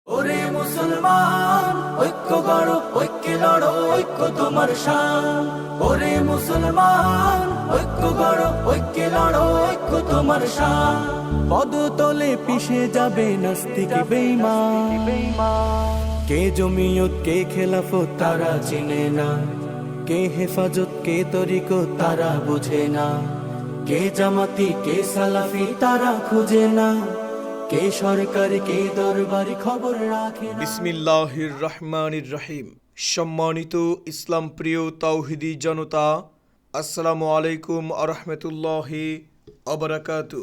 ওরে মুসলমান, ঐক্য গড়ো, ঐক্যে লড়ো, ঐক্য তোমার শান। ওরে মুসলমান, ঐক্য গড়ো, ঐক্যে লড়ো, ঐক্য তোমার শান। পদতলে পিষে যাবে নাস্তিক বেঈমান। কে জমিয়ত কে খেলাফত তারা চিনে না, কে হেফাজত কে তরিকত তারা বুঝে না, কে জামাতি কে সালাফি তারা খুঁজে না, কে সরকার কে দরবারি খবর রাখে না। বিসমিল্লাহির রহমানির রহিম। সম্মানিত ইসলাম প্রিয় তাওহিদি জনতা, আসসালামু আলাইকুম আরহামতুল্লাহি আবরাকাতু।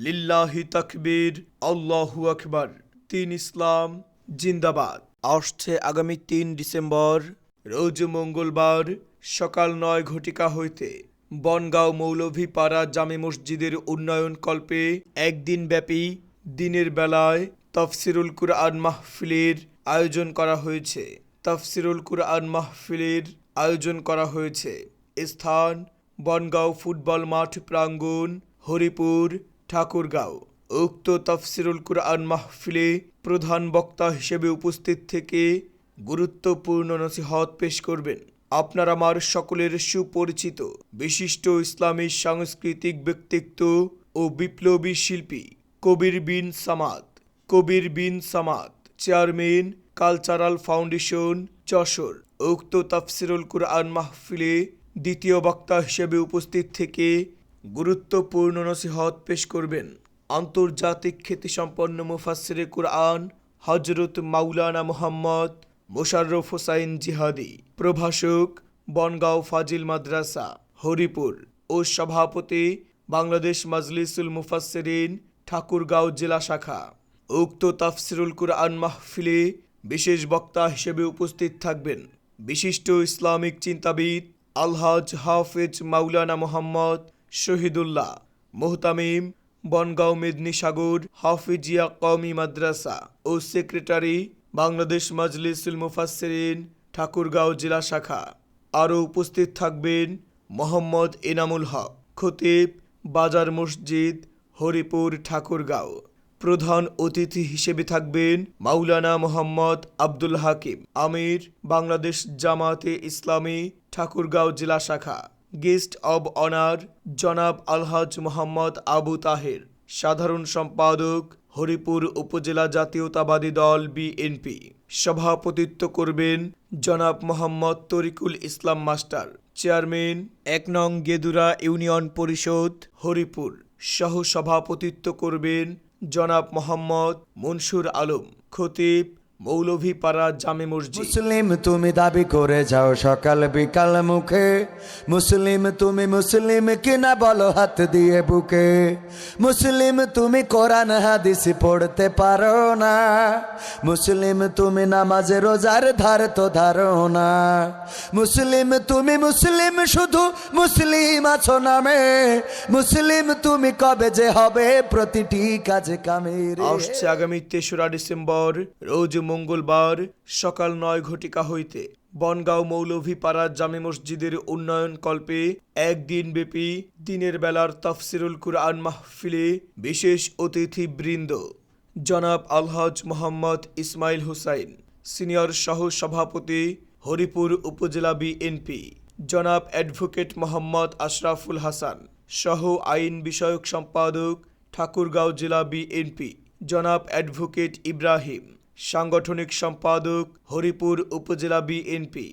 লিল্লাহি তাকবীর, আল্লাহু আকবার। ৩ ইসলাম জিন্দাবাদ। আসছে আগামী ৩ ডিসেম্বর রোজ মঙ্গলবার সকাল ৯ ঘটিকা হইতে বনগাঁও মৌলভীপাড়া জামে মসজিদের উন্নয়ন কল্পে একদিন ব্যাপী দিনের বেলায় তাফসিরুল কুরআন মাহফিলের আয়োজন করা হয়েছে। তাফসিরুল কুরআন মাহফিলের আয়োজন করা হয়েছে। স্থান বনগাঁও ফুটবল মাঠ প্রাঙ্গণ, হরিপুর, ঠাকুরগাঁও। উক্ত তাফসিরুল কুরআন মাহফিলে প্রধান বক্তা হিসেবে উপস্থিত থেকে গুরুত্বপূর্ণ নসিহত পেশ করবেন আপনার আমার সকলের সুপরিচিত বিশিষ্ট ইসলামী সাংস্কৃতিক ব্যক্তিত্ব ও বিপ্লবী শিল্পী Kabir bin Samad. Kabir bin Samad, chairman, cultural foundation, Jessore. উক্ত তাফসিরুল কুরআন মাহফিলে দ্বিতীয় বক্তা হিসেবে উপস্থিত থেকে গুরুত্বপূর্ণ নসিহত পেশ করবেন আন্তর্জাতিক খ্যাতিসম্পন্ন মুফাসসিরে কুরআন হযরত মাওলানা মুহাম্মদ মোশাররফ হোসাইন জিহাদি, প্রভাষক, বনগাঁও ফাজিল মাদ্রাসা, হরিপুর ও সভাপতি বাংলাদেশ মাজলিসুল মুফাসসিরিন, ঠাকুরগাঁও জেলা শাখা। উক্ত তাফসিরুল কুরআন মাহফিলে বিশেষ বক্তা হিসেবে উপস্থিত থাকবেন বিশিষ্ট ইসলামিক চিন্তাবিদ আলহাজ হাফেজ মাওলানা মুহাম্মদ শহীদুল্লাহ মুহতামিম, বনগাঁও মেদিনীসাগর হাফিজিয়া কওমি মাদ্রাসা ও সেক্রেটারি বাংলাদেশ মাজলিসুল মুফাসসিরিন, ঠাকুরগাঁও জেলা শাখা। আরও উপস্থিত থাকবেন মোহাম্মদ এনামুল হক, খতিব, বাজার মসজিদ, হরিপুর, ঠাকুরগাঁও। প্রধান অতিথি হিসেবে থাকবেন মাওলানা মোহাম্মদ আব্দুল হাকিম, আমির, বাংলাদেশ জামাতে ইসলামী, ঠাকুরগাঁও জেলা শাখা। গেস্ট অব অনার জনাব আলহাজ মোহাম্মদ আবু তাহের, সাধারণ সম্পাদক, হরিপুর উপজেলা জাতীয়তাবাদী দল বিএনপি। সভাপতিত্ব করবেন জনাব মোহাম্মদ তরিকুল ইসলাম মাস্টার, চেয়ারম্যান, ১ নং গেদুরা ইউনিয়ন পরিষদ, হরিপুর। সহ সভাপতিত্ব করবেন জনাব মোহাম্মদ মনসুর আলম, খতিব, মৌলভীপাড়া জামে মসজিদ। মুসলিম তুমি দাবি করে যাও সকাল বিকাল মুখে, মুসলিম তুমি মুসলিম কিনা বলো হাত দিয়ে বুকে। মুসলিম তুমি কোরআন হাদিস পড়তে পারো না, মুসলিম তুমি নামাজে রোজার ধার তো ধারো না। মুসলিম তুমি মুসলিম শুধু মুসলিম আছো নামে, মুসলিম তুমি কবে যে হবে প্রতিটি কাজে কামে। আসছে আগামী ৩রা ডিসেম্বর রোজ মঙ্গলবার সকাল ৯ ঘটিকা হইতে বনগাঁও মৌলভীপাড়া জামে মসজিদের উন্নয়ন কল্পে একদিন ব্যাপী দিনের বেলার তাফসিরুল কুরআন মাহফিলে বিশেষ অতিথি বৃন্দ জনাব আলহাজ মোহাম্মদ ইসমাইল হুসাইন, সিনিয়র সহ সভাপতি, হরিপুর উপজেলা বিএনপি, জনাব অ্যাডভোকেট মোহাম্মদ আশরাফুল হাসান, সহ আইন বিষয়ক সম্পাদক, ঠাকুরগাঁও জেলা বিএনপি, জনাব অ্যাডভোকেট ইব্রাহিম, সাংগঠনিক সম্পাদক, হরিপুর উপজেলা বিএনপি,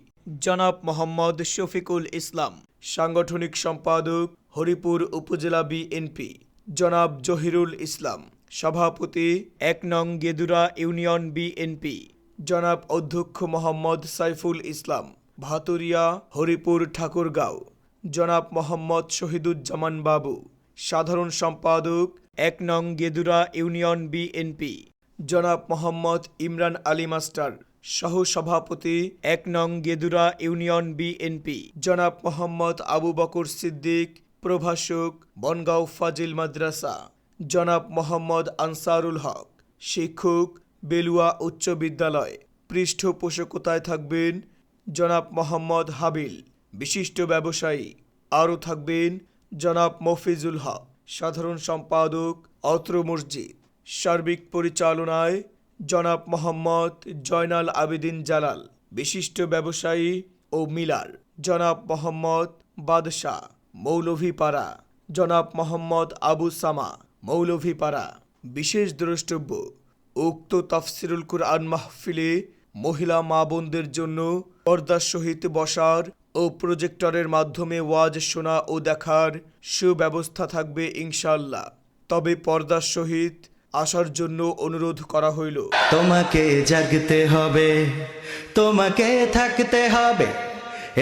জনাব মোহাম্মদ শফিকুল ইসলাম, সাংগঠনিক সম্পাদক, হরিপুর উপজেলা বিএনপি, জনাব জহিরুল ইসলাম, সভাপতি, ১ নং গেদুরা ইউনিয়ন বিএনপি, জনাব অধ্যক্ষ মোহাম্মদ সাইফুল ইসলাম, ভাতুরিয়া, হরিপুর, ঠাকুরগাঁও, জনাব মোহাম্মদ শহীদুজ্জামান বাবু, সাধারণ সম্পাদক, ১ নং গেদুরা ইউনিয়ন বিএনপি, জনাব মোহাম্মদ ইমরান আলী মাস্টার, সহ সভাপতি, ১ নং গেদুরা ইউনিয়ন বিএনপি, জনাব মোহাম্মদ আবু বকর সিদ্দিক, প্রভাষক, বনগাঁও ফাজিল মাদ্রাসা, জনাব মোহাম্মদ আনসারুল হক, শিক্ষক, বেলুয়া উচ্চ বিদ্যালয়। পৃষ্ঠপোষকতায় থাকবেন জনাব মোহাম্মদ হাবিল, বিশিষ্ট ব্যবসায়ী। আরও থাকবেন জনাব মফিজুল হক, সাধারণ সম্পাদক, অত্র মসজিদ। সার্বিক পরিচালনায় জনাব মোহাম্মদ জয়নাল আবেদিন জালাল, বিশিষ্ট ব্যবসায়ী ও মিলার। জনাব মোহাম্মদ বাদশাহ, মৌলভীপাড়া। জনাব মোহাম্মদ আবু সামা, মৌলভীপাড়া। বিশেষ দ্রষ্টব্য, উক্ত তাফসিরুল কুরআন মাহফিলে মহিলা মা বোনদের জন্য পর্দার সহিত বসার ও প্রজেক্টরের মাধ্যমে ওয়াজ শোনা ও দেখার সুব্যবস্থা থাকবে ইনশাআল্লাহ। তবে পর্দার সহিত আসার জন্য অনুরোধ করা হইল। তোমাকে জাগতে হবে, তোমাকে থাকতে হবে,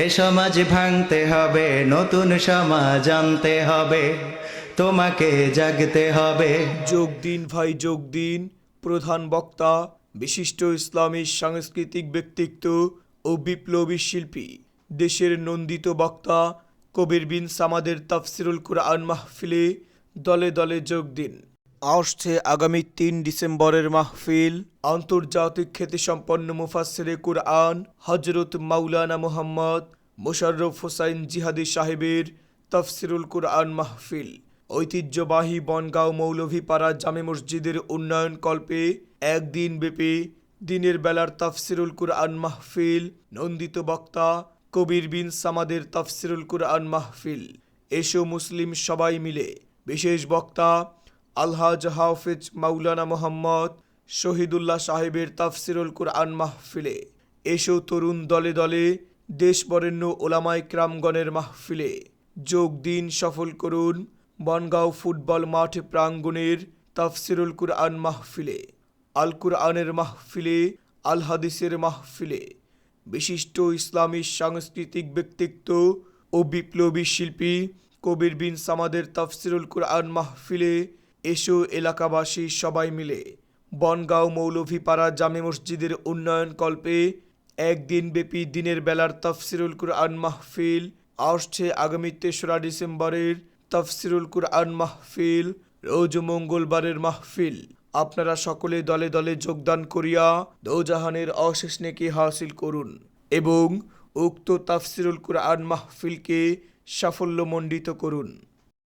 এ সমাজ ভাঙতে হবে, নতুন সমাজ আনতে হবে, তোমাকে জাগতে হবে। যোগ দিন ভাই, যোগ দিন। প্রধান বক্তা বিশিষ্ট ইসলামী সাংস্কৃতিক ব্যক্তিত্ব ও বিপ্লবী শিল্পী, দেশের নন্দিত বক্তা কবির বিন সামাদের তাফসিরুল কুরআন মাহফিলে দলে দলে যোগ দিন। আসছে আগামী ৩ ডিসেম্বরের মাহফিল আন্তর্জাতিক খ্যাতিসম্পন্ন মুফাসসিরে কুরআন হযরত মাওলানা মুহাম্মদ মোশাররফ হোসাইন জিহাদি সাহেবের তাফসিরুল কুরআন মাহফিল। ঐতিহ্যবাহী বনগাঁও মৌলভীপাড়া জামে মসজিদের উন্নয়ন কল্পে একদিন ব্যাপী দিনের বেলার তাফসিরুল কুরআন মাহফিল, নন্দিত বক্তা কবির বিন সামাদের তাফসিরুল কুরআন মাহফিল। এসো মুসলিম সবাই মিলে। বিশেষ বক্তা আলহাজ হাফেজ মাওলানা মোহাম্মদ শহীদুল্লাহ সাহেবের তাফসিরুল কুরআন মাহফিলে। এসো তরুণ দলে দলে দেশ বরেণ্য ওলামায়ে কেরামগণের মাহফিলে যোগ দিন, সফল করুন বনগাঁও ফুটবল মাঠ প্রাঙ্গণের তাফসিরুল কুরআন মাহফিলে, আল কুরআনের মাহফিলে, আল হাদিসের মাহফিলে। বিশিষ্ট ইসলামী সাংস্কৃতিক ব্যক্তিত্ব ও বিপ্লবী শিল্পী কবির বিন সামাদের তাফসিরুল কুরআন মাহফিলে এসো এলাকাবাসী সবাই মিলে। বনগাঁও মৌলভীপাড়া জামে মসজিদের উন্নয়ন কল্পে একদিন ব্যাপী দিনের বেলার তাফসিরুল কুরআন মাহফিল আসছে আগামী ৩রা ডিসেম্বরের তাফসিরুল কুরআন মাহফিল, রোজ মঙ্গলবারের মাহফিল। আপনারা সকলে দলে দলে যোগদান করিয়া দোজাহানের অশেষ নেকি হাসিল করুন এবং উক্ত তাফসিরুল কুরআন মাহফিলকে সাফল্যমণ্ডিত করুন।